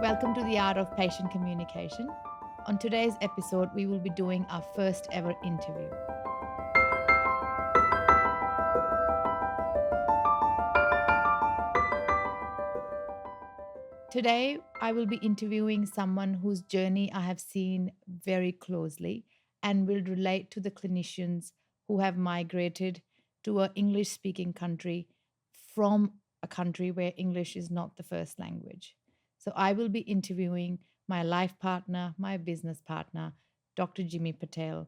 Welcome to the Art of Patient Communication. On today's episode, we will be doing our first ever interview. Today, I will be interviewing someone whose journey I have seen very closely and will relate to the clinicians who have migrated to an English speaking country from a country where English is not the first language. So, I will be interviewing my life partner, my business partner, Dr. Jimmi Patel,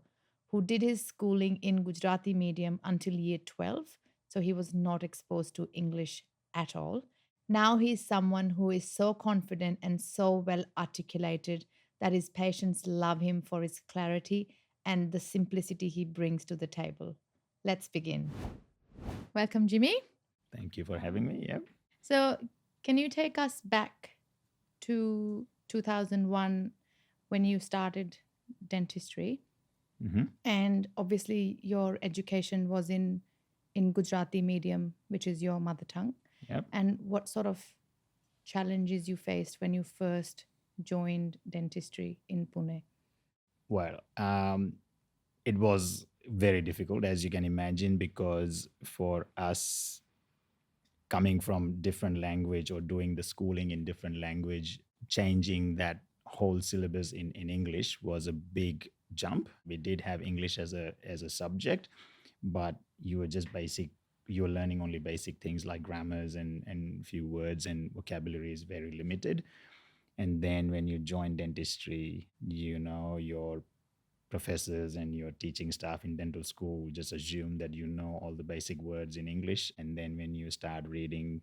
who did his schooling in Gujarati medium until year 12. So, he was not exposed to English at all. Now he's someone who is so confident and so well articulated that his patients love him for his clarity and the simplicity he brings to the table. Let's begin. Welcome, Jimmy. Thank you for having me. Yeah. So, can you take us back to 2001 when you started dentistry? Mm-hmm. And obviously, your education was in Gujarati medium, which is your mother tongue. Yep. And what sort of challenges you faced when you first joined dentistry in Pune? Well, it was very difficult, as you can imagine, because for us coming from different language or doing the schooling in different language, changing that whole syllabus in English was a big jump. We did have English as a subject, but you were learning only basic things like grammars and few words, and vocabulary is very limited. And then when you join dentistry, your professors and your teaching staff in dental school just assume that you know all the basic words in English. And then when you start reading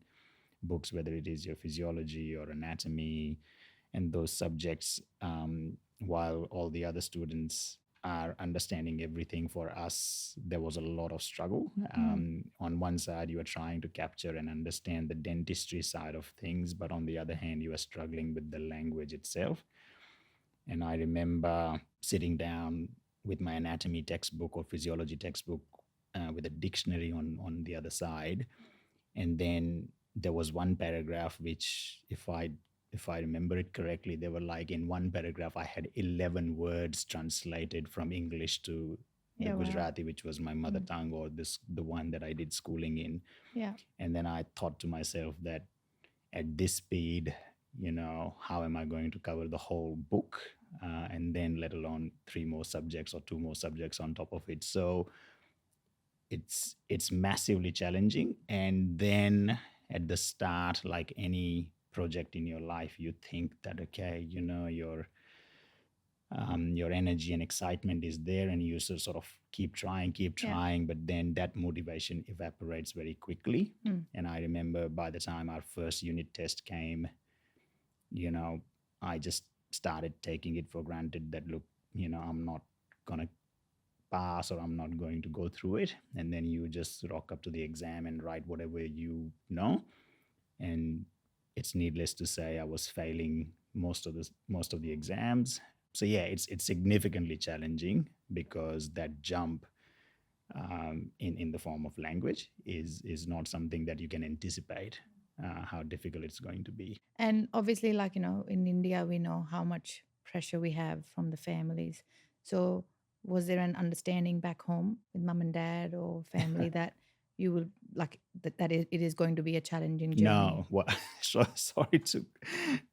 books, whether it is your physiology or anatomy and those subjects, while all the other students are understanding everything, for us there was a lot of struggle. On one side you are trying to capture and understand the dentistry side of things, but on the other hand you are struggling with the language itself. And I remember sitting down with my anatomy textbook or physiology textbook with a dictionary on the other side, and then there was one paragraph which, if I remember it correctly, they were like, in one paragraph I had 11 words translated from English to the Gujarati, which was my mother tongue, or the one that I did schooling in. Yeah. And then I thought to myself that at this speed, how am I going to cover the whole book? And then let alone 3 more subjects or 2 more subjects on top of it. So it's massively challenging. And then at the start, like any project in your life, you think that, okay, your energy and excitement is there, and you sort of keep trying, but then that motivation evaporates very quickly. And I remember by the time our first unit test came, I just started taking it for granted that, look, I'm not gonna pass, or I'm not going to go through it. And then you just rock up to the exam and write whatever you know. And it's needless to say, I was failing most of the exams. So yeah, it's significantly challenging, because that jump in the form of language is not something that you can anticipate how difficult it's going to be. And obviously, in India, we know how much pressure we have from the families. So, was there an understanding back home with mom and dad or family that you will it is going to be a challenging journey? No, well, sorry to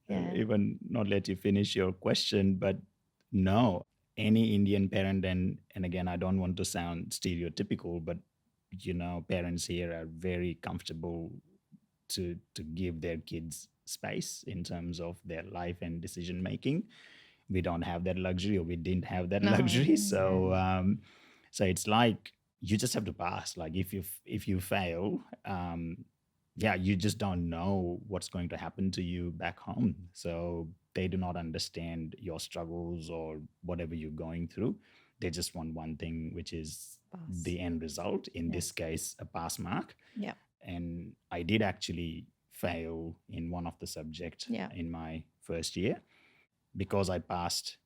even not let you finish your question, but no, any Indian parent, and again, I don't want to sound stereotypical, but parents here are very comfortable to give their kids space in terms of their life and decision making. We don't have that luxury, or we didn't have that luxury. So so it's like you just have to pass. Like if you fail, you just don't know what's going to happen to you back home. So they do not understand your struggles or whatever you're going through. They just want one thing, which is pass. The end result. In this case, a pass mark. Yeah. And I did actually fail in one of the subjects in my first year. Because I passed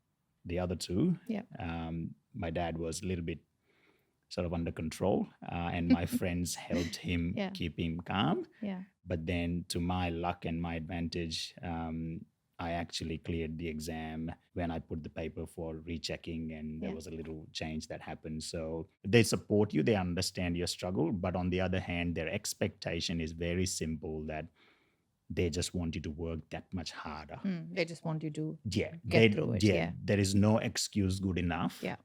the other 2, my dad was a little bit sort of under control, and my friends helped him keep him calm. Yeah. But then, to my luck and my advantage, I actually cleared the exam when I put the paper for rechecking, and there Yeah. was a little change that happened. So they support you, they understand your struggle, but on the other hand, their expectation is very simple, that they just want you to work that much harder. They just want you to Yeah, get through it. yeah, Yeah. there is no excuse good enough Yeah.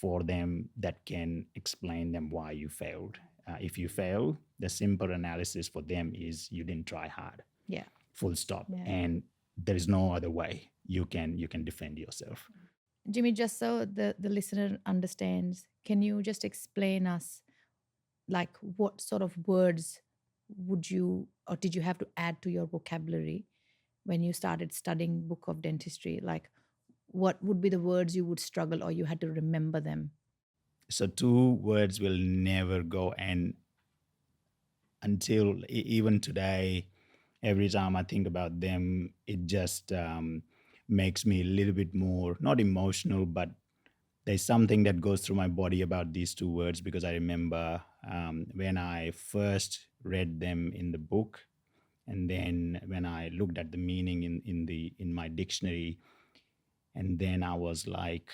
for them that can explain them why you failed. If you fail, the simple analysis for them is you didn't try hard. Yeah. Full stop. Yeah. And there is no other way you can defend yourself. Jimmy, just so the listener understands, can you just explain us like what sort of words would you or did you have to add to your vocabulary when you started studying book of dentistry? Like what would be the words you would struggle or you had to remember them? So two words will never go, and until even today, every time I think about them, it just makes me a little bit more, not emotional, but there's something that goes through my body about these two words, because I remember when I first read them in the book, and then when I looked at the meaning in my dictionary, and then I was like,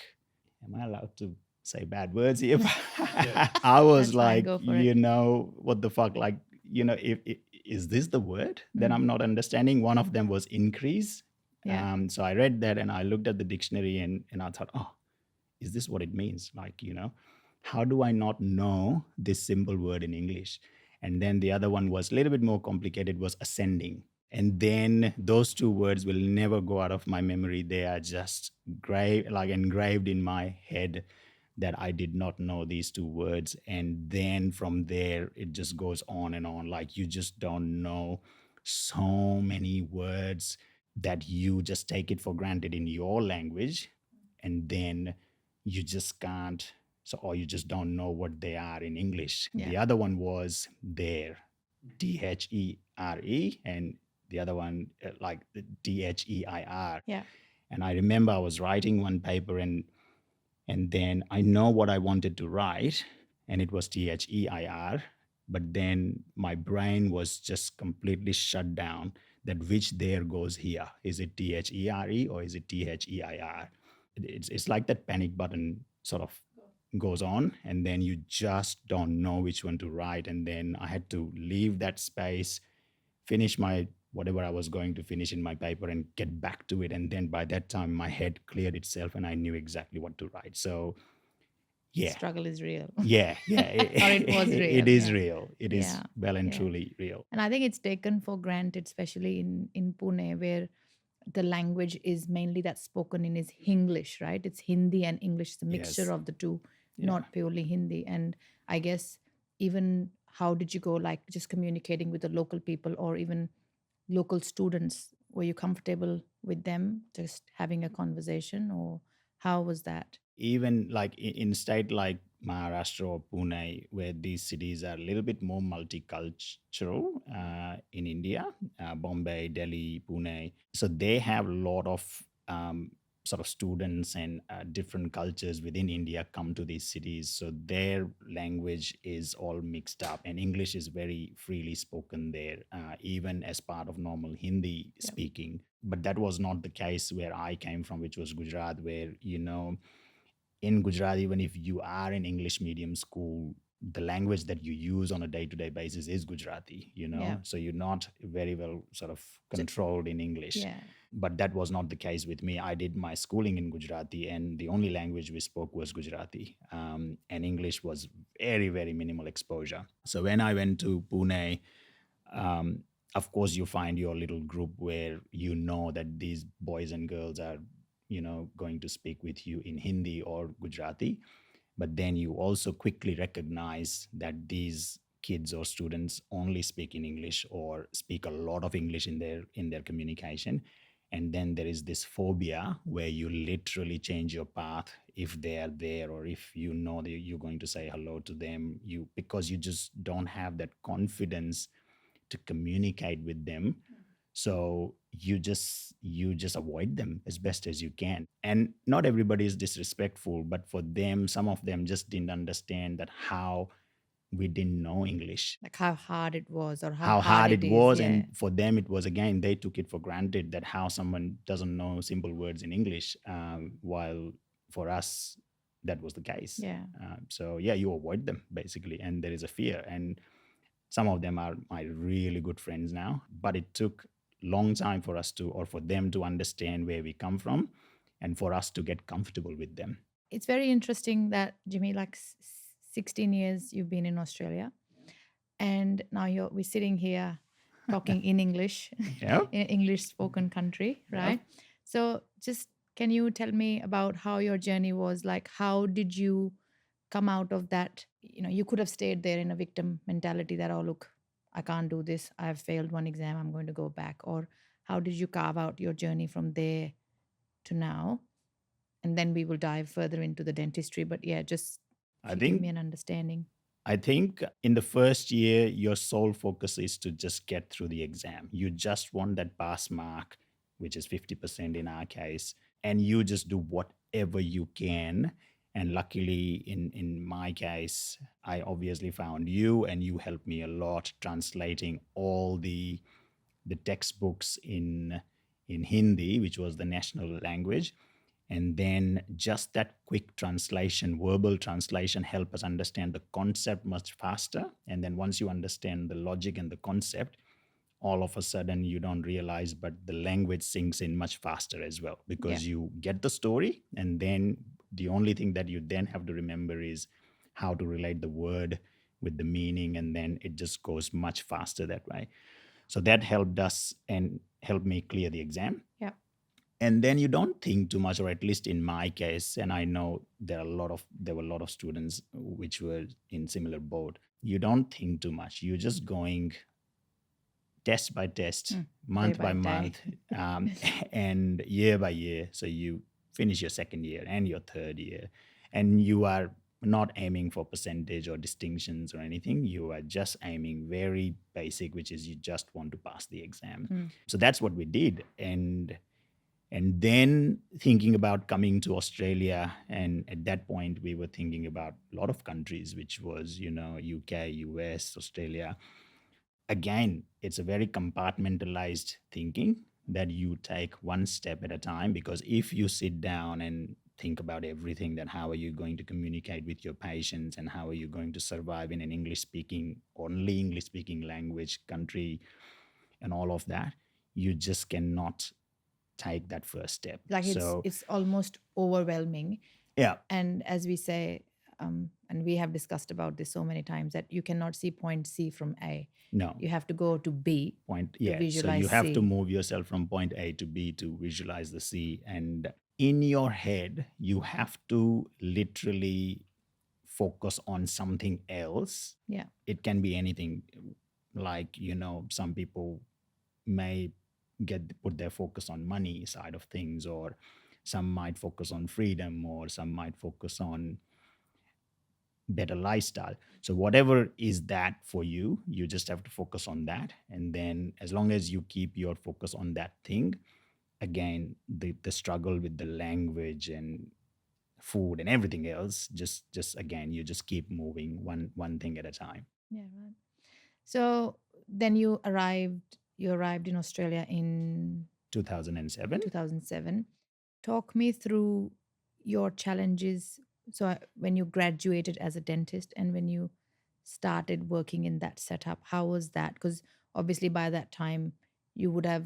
am I allowed to say bad words here? I was That's fine, like, go for it. what the fuck? Like, if is this the word that Mm. I'm not understanding? One of them was increase. Yeah. So I read that and I looked at the dictionary, and I thought, oh, is this what it means? Like, how do I not know this simple word in English? And then the other one was a little bit more complicated, was ascending. And then those two words will never go out of my memory. They are just engraved in my head, that I did not know these two words. And then from there, it just goes on and on. Like, you just don't know so many words that you just take it for granted in your language. And then you just can't, so, or you just don't know what they are in English. Yeah. The other one was there, There, and the other one like the Their. Yeah. And I remember I was writing one paper, and then I know what I wanted to write, and it was Their, but then my brain was just completely shut down, that which there goes here. Is it There or is it Their? It's like that panic button sort of goes on, and then you just don't know which one to write. And then I had to leave that space, finish my whatever I was going to finish in my paper, and get back to it. And then by that time, my head cleared itself, and I knew exactly what to write. So yeah, Struggle is real. yeah, Or it was real. it is Yeah. real. It is Yeah. well and Yeah. truly real. And I think it's taken for granted, especially in Pune, where the language is mainly that's spoken in is Hinglish, right? It's Hindi and English, it's a mixture Yes. of the two, Yeah. not purely Hindi. And I guess even how did you go, like just communicating with the local people or even local students? Were you comfortable with them just having a conversation, or how was that? Even like in state like Maharashtra or Pune, where these cities are a little bit more multicultural in India, Bombay, Delhi, Pune. So they have a lot of sort of students and different cultures within India come to these cities. So their language is all mixed up, and English is very freely spoken there, even as part of normal Hindi speaking. But that was not the case where I came from, which was Gujarat, where, in Gujarat, even if you are in English medium school, the language that you use on a day-to-day basis is Gujarati, Yeah. so you're not very well sort of controlled in English. Yeah. But that was not the case with me. I did my schooling in Gujarati, and the only language we spoke was Gujarati, and English was very, very minimal exposure. So when I went to Pune, of course, you find your little group where you know that these boys and girls are, going to speak with you in Hindi or Gujarati. But then you also quickly recognize that these kids or students only speak in English or speak a lot of English in their communication. And then there is this phobia where you literally change your path if they are there, or if you know that you're going to say hello to them, because you just don't have that confidence to communicate with them. So you just avoid them as best as you can. And not everybody is disrespectful, but for them, some of them just didn't understand that how we didn't know English, Like how hard it was or how how hard hard it it is. was. Yeah. And for them, it was, again, they took it for granted that how someone doesn't know simple words in English, while for us, that was the case. Yeah. So, yeah, you avoid them basically. And there is a fear. And some of them are my really good friends now, but it took long time for us to, or for them to understand where we come from and for us to get comfortable with them. It's very interesting that Jimmy, like 16 years you've been in Australia, and now we're sitting here talking in English, Yeah. in an English spoken country, Yeah. right? So just can you tell me about how your journey was? Like, how did you come out of that? You could have stayed there in a victim mentality that, oh, look, I can't do this. I've failed one exam. I'm going to go back. Or how did you carve out your journey from there to now? And then we will dive further into the dentistry. But yeah, just if I you give think me an understanding. I think in the first year, your sole focus is to just get through the exam. You just want that pass mark, which is 50% in our case, and you just do whatever you can. And luckily, in my case, I obviously found you, and you helped me a lot translating all the textbooks in Hindi, which was the national language. And then just that quick translation, verbal translation, help us understand the concept much faster. And then once you understand the logic and the concept, all of a sudden you don't realize, but the language sinks in much faster as well, Yeah. because you get the story, and then the only thing that you then have to remember is how to relate the word with the meaning, and then it just goes much faster that way. So that helped us and helped me clear the exam. Yeah. And then you don't think too much, or at least in my case, and I know there were a lot of students which were in similar boat. You don't think too much. You're just going test by test, Day month by by day. month, and year by year. So you finish your second year and your third year, and you are not aiming for percentage or distinctions or anything. You are just aiming very basic, which is you just want to pass the exam. So that's what we did. And then thinking about coming to Australia, and at that point we were thinking about a lot of countries, which was, UK, US, Australia. Again, it's a very compartmentalized thinking that you take one step at a time, because if you sit down and think about everything, that how are you going to communicate with your patients, and how are you going to survive in an only English speaking language country, and all of that, you just cannot take that first step. Like So, it's almost overwhelming. yeah, And as we say, and we have discussed about this so many times, that you cannot see point C from A. no. You have to go to B Point, to yeah. So you visualize have to C. move yourself from point A to B to visualize the C. And in your head, you have to literally focus on something else. Yeah. It can be anything. Like, some people may put their focus on money side of things, or some might focus on freedom, or some might focus on better lifestyle. So whatever is that for you, you just have to focus on that. And then as long as you keep your focus on that thing, again, the struggle with the language and food and everything else, just again, you just keep moving one thing at a time. Yeah, right. So then you arrived in Australia in 2007. 2007. Talk me through your challenges. So when you graduated as a dentist and when you started working in that setup, how was that? Because obviously by that time you would have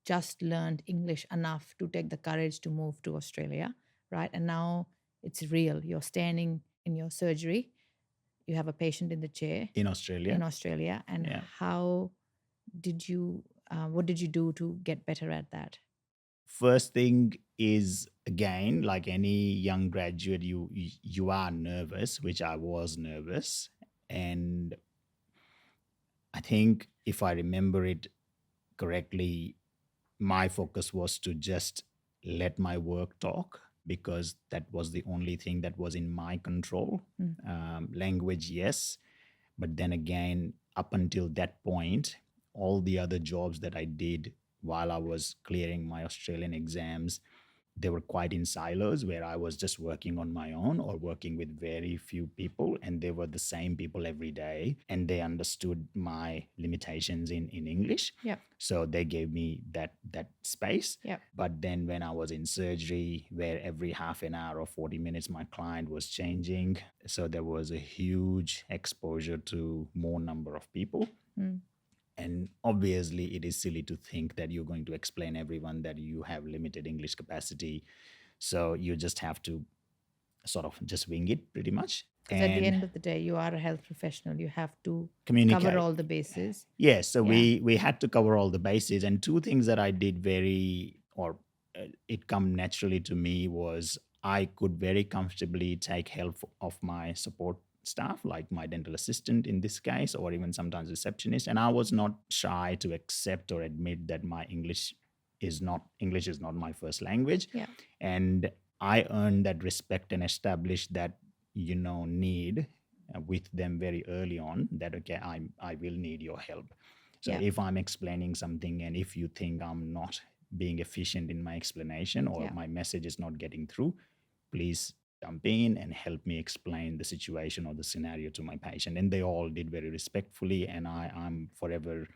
just learned English enough to take the courage to move to Australia, right? And now it's real. You're standing in your surgery, you have a patient in the chair In Australia. in Australia. And Yeah. how did you, what did you do to get better at that? First thing is, again, like any young graduate, you are nervous, which I was nervous. And I think if I remember it correctly, my focus was to just let my work talk, because that was the only thing that was in my control. Language, yes. But then again, up until that point, all the other jobs that I did while I was clearing my Australian exams, they were quite in silos where I was just working on my own or working with very few people, and they were the same people every day, and they understood my limitations in English. Yeah. So they gave me that space. Yeah. But then when I was in surgery, where every half an hour or 40 minutes my client was changing, so there was a huge exposure to more number of people. Mm. And obviously, it is silly to think that you're going to explain everyone that you have limited English capacity. So you just have to sort of just wing it pretty much Because at the and end of the day, you are a health professional. You have to cover communicate. all the bases. Yes, so Yeah. we had to cover all the bases, and two things that I did it come naturally to me was I could very comfortably take help of my support staff, like my dental assistant in this case, or even sometimes receptionist, and I was not shy to accept or admit that my English is not my first language. Yeah. And I earned that respect and established that need with them very early on, that okay, I will need your help. So Yeah. if I'm explaining something and if you think I'm not being efficient in my explanation or Yeah. my message is not getting through, please jump in and help me explain the situation or the scenario to my patient. And they all did very respectfully, and I'm forever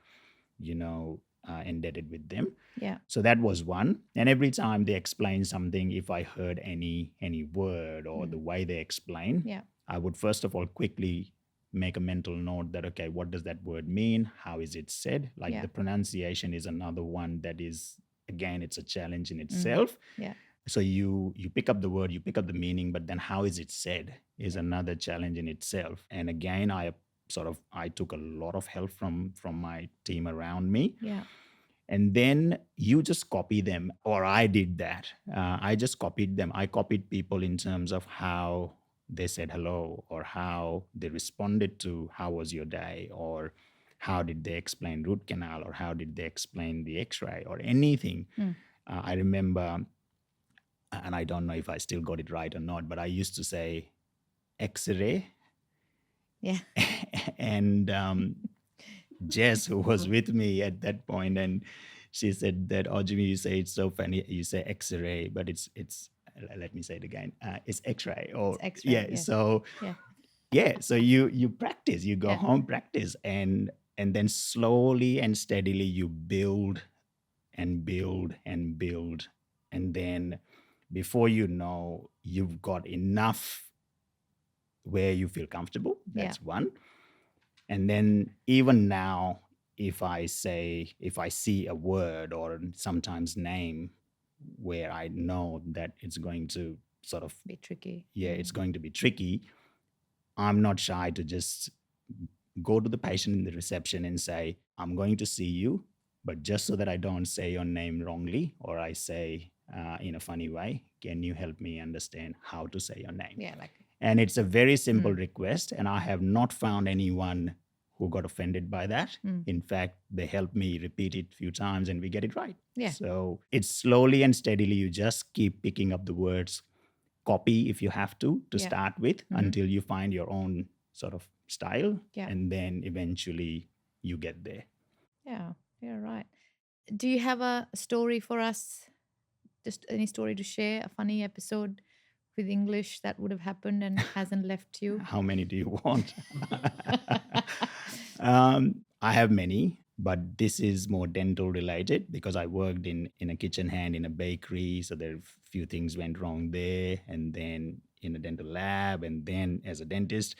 indebted with them. Yeah. So that was one. And every time they explain something, if I heard any word or the way they explain, Yeah. I would first of all quickly make a mental note that, okay, what does that word mean? How is it said? Like Yeah. the pronunciation is another one that is, again, it's a challenge in itself. Yeah. So you pick up the word, you pick up the meaning, but then how is it said is another challenge in itself. And again, I took a lot of help from my team around me. Yeah. And then you just copy them, or I did that. I just copied them. I copied people in terms of how they said hello, or how they responded to how was your day, or how did they explain root canal, or how did they explain the x-ray, or anything. I remember, and I don't know if I still got it right or not, but I used to say x-ray. Yeah. And Jess, who was with me at that point, and she said that, "Oh, Jimmy, you say it's so funny. You say X-ray, but it's let me say it again. It's X-ray." Or It's X-ray. yeah, Yes. so Yeah. yeah, so you practice, you go Yeah. home, practice, and then slowly and steadily you build and build and build, and then before you know, you've got enough where you feel comfortable. That's one. And then even now, if I see a word or sometimes name where I know that it's going to sort of Be tricky. it's going to be tricky, I'm not shy to just go to the patient in the reception and say, I'm going to see you, but just so that I don't say your name wrongly, or I say in a funny way, can you help me understand how to say your name? Yeah. Like. And it's a very simple request, and I have not found anyone who got offended by that. In fact, they helped me repeat it a few times and we get it right. Yeah. So it's slowly and steadily, you just keep picking up the words, copy if you have to start with, until you find your own sort of style. Yeah. And then eventually you get there. Yeah. Yeah. Right. Do you have a story for us? Just any story to share? A funny episode with English that would have happened and hasn't left you? How many do you want? I have many, but this is more dental related because I worked in a kitchen hand in a bakery. So there are a few things went wrong there, and then in a dental lab, and then as a dentist.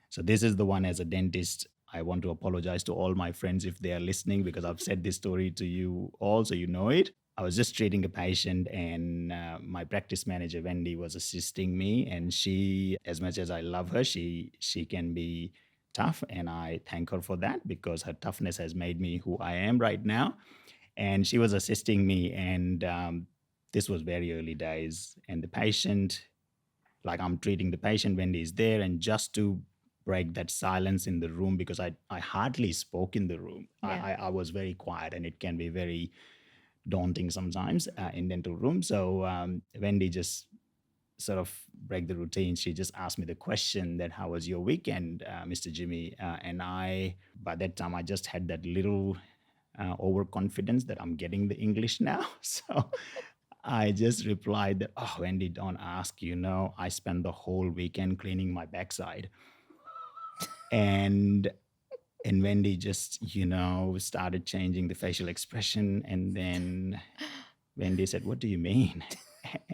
So this is the one as a dentist. I want to apologize to all my friends if they are listening, because I've said this story to you all, so you know it. I was just treating a patient, and my practice manager Wendy was assisting me. And she, as much as I love her, she can be tough, and I thank her for that because her toughness has made me who I am right now. And she was assisting me, and this was very early days. And the patient, like I'm treating the patient, Wendy is there, and just to break that silence in the room, because I hardly spoke in the room. Yeah. I was very quiet, and it can be very daunting sometimes in dental room. So Wendy just sort of break the routine. She just asked me the question that, how was your weekend, Mr. Jimmy? And I, by that time, I just had that little overconfidence that I'm getting the English now. So I just replied that, oh, Wendy, don't ask. I spent the whole weekend cleaning my backside. And Wendy just, started changing the facial expression. And then Wendy said, what do you mean?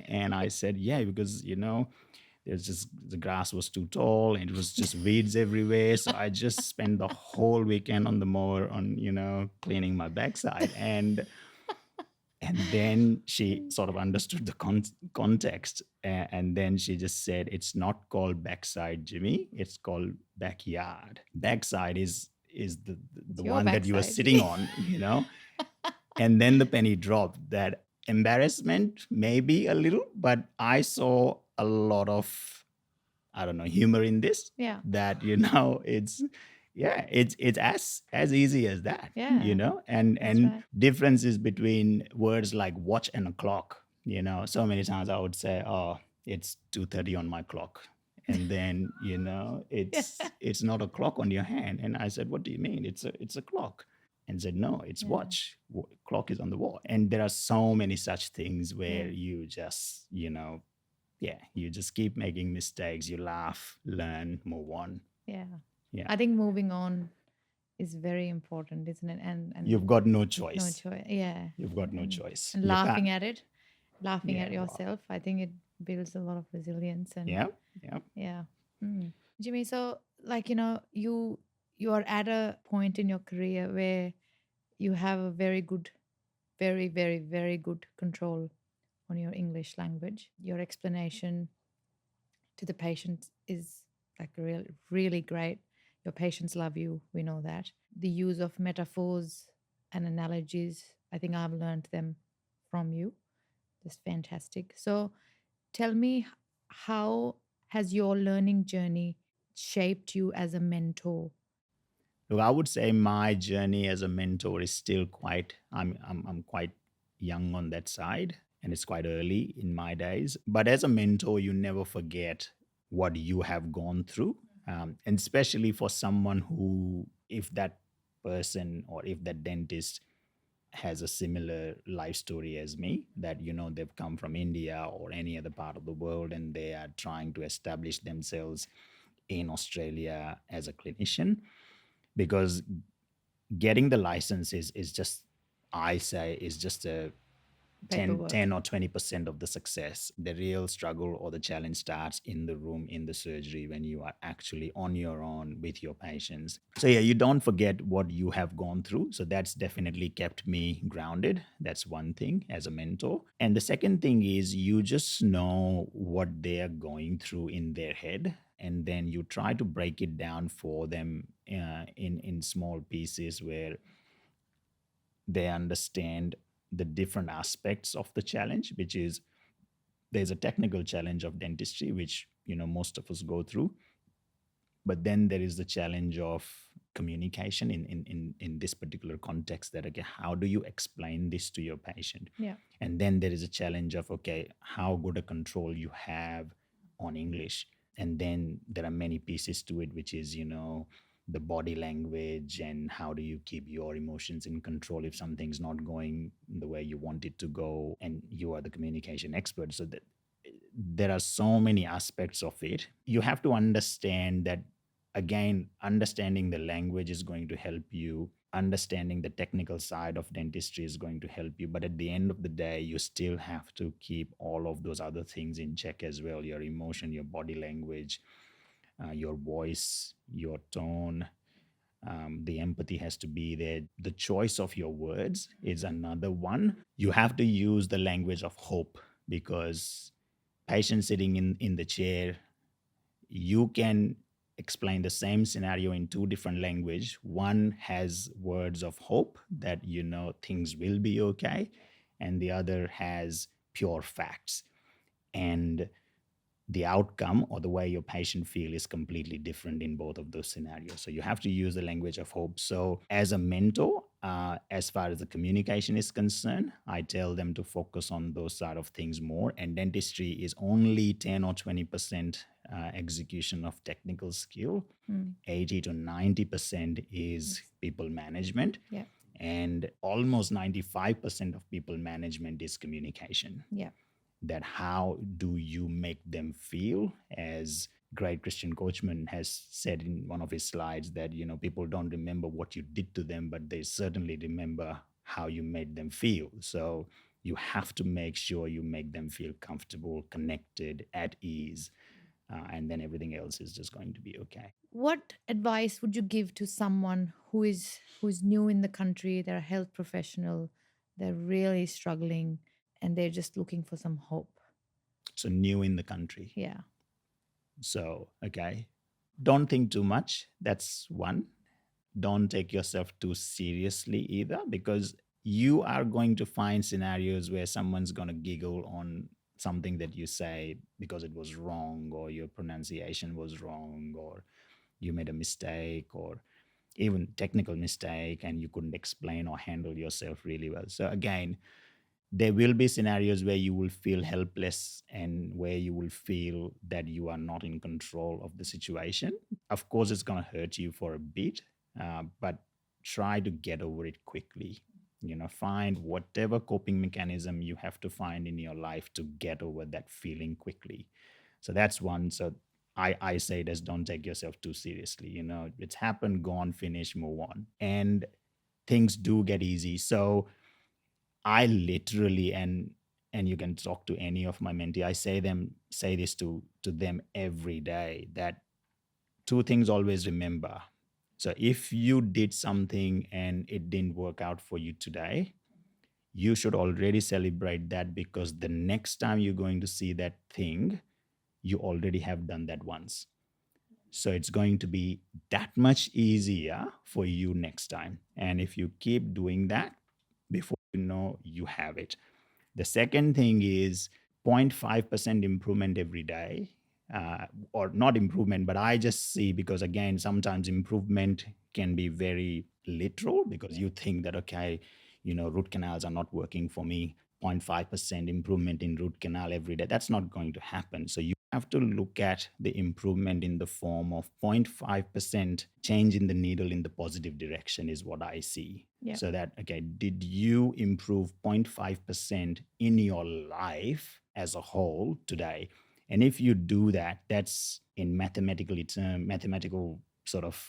And I said, yeah, because, there's just the grass was too tall and it was just weeds everywhere. So I just spent the whole weekend on the mower on, cleaning my backside. And then she sort of understood the context. And then she just said, it's not called backside, Jimmy. It's called backyard. Backside is It's the your one that you were backside. sitting on, And then the penny dropped. That embarrassment, maybe a little, but I saw a lot of, I don't know, humor in this. Yeah. That it's it's as easy as that. Yeah. And That's right. differences between words like watch and a clock. So many times I would say, oh, it's 2:30 on my clock. And then Yeah. it's not a clock on your hand. And I said, what do you mean? It's a clock. And said, no, it's Yeah. watch. Clock is on the wall. And there are so many such things where Yeah. you just you just keep making mistakes, you laugh, learn, move on. Yeah. Yeah. I think moving on is very important, isn't it? And You've got no no choice. choice. Yeah. You've got no And, choice. and You can't. laughing at it, laughing at Yeah. Wow. yourself, I think it builds a lot of resilience and Yeah. Yeah. yeah. Mm. Jimmy, so like you are at a point in your career where you have a very good, very, very, very good control on your English language. Your explanation to the patient is like really great. Your patients love you. We know that. The use of metaphors and analogies, I think I've learned them from you. Just fantastic. So tell me, how has your learning journey shaped you as a mentor? Look, I would say my journey as a mentor is still quite. I'm quite young on that side, and it's quite early in my days. But as a mentor, you never forget what you have gone through, and especially for someone who, if that person or if that dentist has a similar life story as me, that they've come from India or any other part of the world and they are trying to establish themselves in Australia as a clinician. Because getting the license is just, I say, is just a 10, Paperwork. 10 or 20% of the success. The real struggle or the challenge starts in the room, in the surgery, when you are actually on your own with your patients. So yeah, you don't forget what you have gone through. So that's definitely kept me grounded. That's one thing as a mentor. And the second thing is you just know what they are going through in their head, and then you try to break it down for them in small pieces where they understand the different aspects of the challenge, which is, there's a technical challenge of dentistry, which most of us go through, but then there is the challenge of communication in this particular context, that okay, how do you explain this to your patient? Yeah. And then there is a challenge of, okay, how good a control you have on English. And then there are many pieces to it, which is the body language, and how do you keep your emotions in control if something's not going the way you want it to go, and you are the communication expert. So that there are so many aspects of it. You have to understand that, again, understanding the language is going to help you, understanding the technical side of dentistry is going to help you, but at the end of the day, you still have to keep all of those other things in check as well: your emotion, your body language, your voice, your tone. The empathy has to be there. The choice of your words is another one. You have to use the language of hope, because patient sitting in the chair, you can explain the same scenario in two different language. One has words of hope that things will be okay, and the other has pure facts. And the outcome or the way your patient feel is completely different in both of those scenarios. So you have to use the language of hope. So as a mentor, as far as the communication is concerned, I tell them to focus on those side of things more. And dentistry is only 10 or 20% execution of technical skill. 80 to 90% is people management. Yeah. And almost 95% of people management is communication. Yeah. That how do you make them feel? As great Christian Coachman has said in one of his slides, that people don't remember what you did to them, but they certainly remember how you made them feel. So you have to make sure you make them feel comfortable, connected, at ease, and then everything else is just going to be okay. What advice would you give to someone who's new in the country, they're a health professional, they're really struggling and they're just looking for some hope? So new in the country. Yeah. So, okay, don't think too much. That's one. Don't take yourself too seriously either, because you are going to find scenarios where someone's going to giggle on something that you say because it was wrong, or your pronunciation was wrong, or you made a mistake, or even technical mistake, and you couldn't explain or handle yourself really well. So again, there will be scenarios where you will feel helpless and where you will feel that you are not in control of the situation. Of course, it's going to hurt you for a bit, but try to get over it quickly. Find whatever coping mechanism you have to find in your life to get over that feeling quickly. So that's one. So I say it as, don't take yourself too seriously. It's happened, gone, finish, move on. And things do get easy. So I literally, and you can talk to any of my mentee, I say this to them every day, that two things always remember. So if you did something and it didn't work out for you today, you should already celebrate that, because the next time you're going to see that thing, you already have done that once. So it's going to be that much easier for you next time. And if you keep doing that, before you know, you have it. The second thing is 0.5% improvement every day, or not improvement, but I just see, because again, sometimes improvement can be very literal, because you think that, okay, root canals are not working for me. 0.5% improvement in root canal every day. That's not going to happen. So you have to look at the improvement in the form of 0.5% change in the needle in the positive direction, is what I see. Yeah. So that, okay, did you improve 0.5% in your life as a whole today? And if you do that, that's in mathematical sort of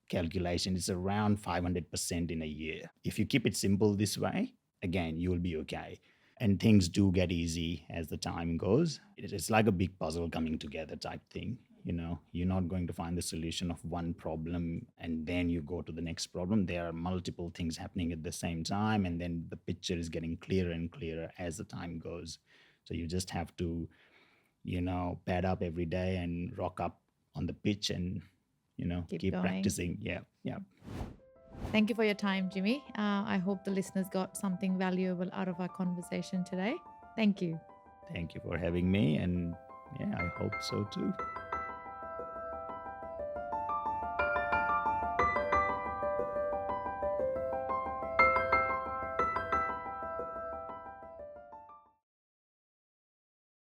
calculation, it's around 500% in a year. If you keep it simple this way, again, you'll be okay. And things do get easy as the time goes. It's like a big puzzle coming together type thing. You're not going to find the solution of one problem and then you go to the next problem. There are multiple things happening at the same time, and then the picture is getting clearer and clearer as the time goes. So you just have to, pad up every day and rock up on the pitch and, keep going. practicing. Yeah. Thank you for your time, Jimmy. I hope the listeners got something valuable out of our conversation today. Thank you. Thank you for having me. And yeah, I hope so too.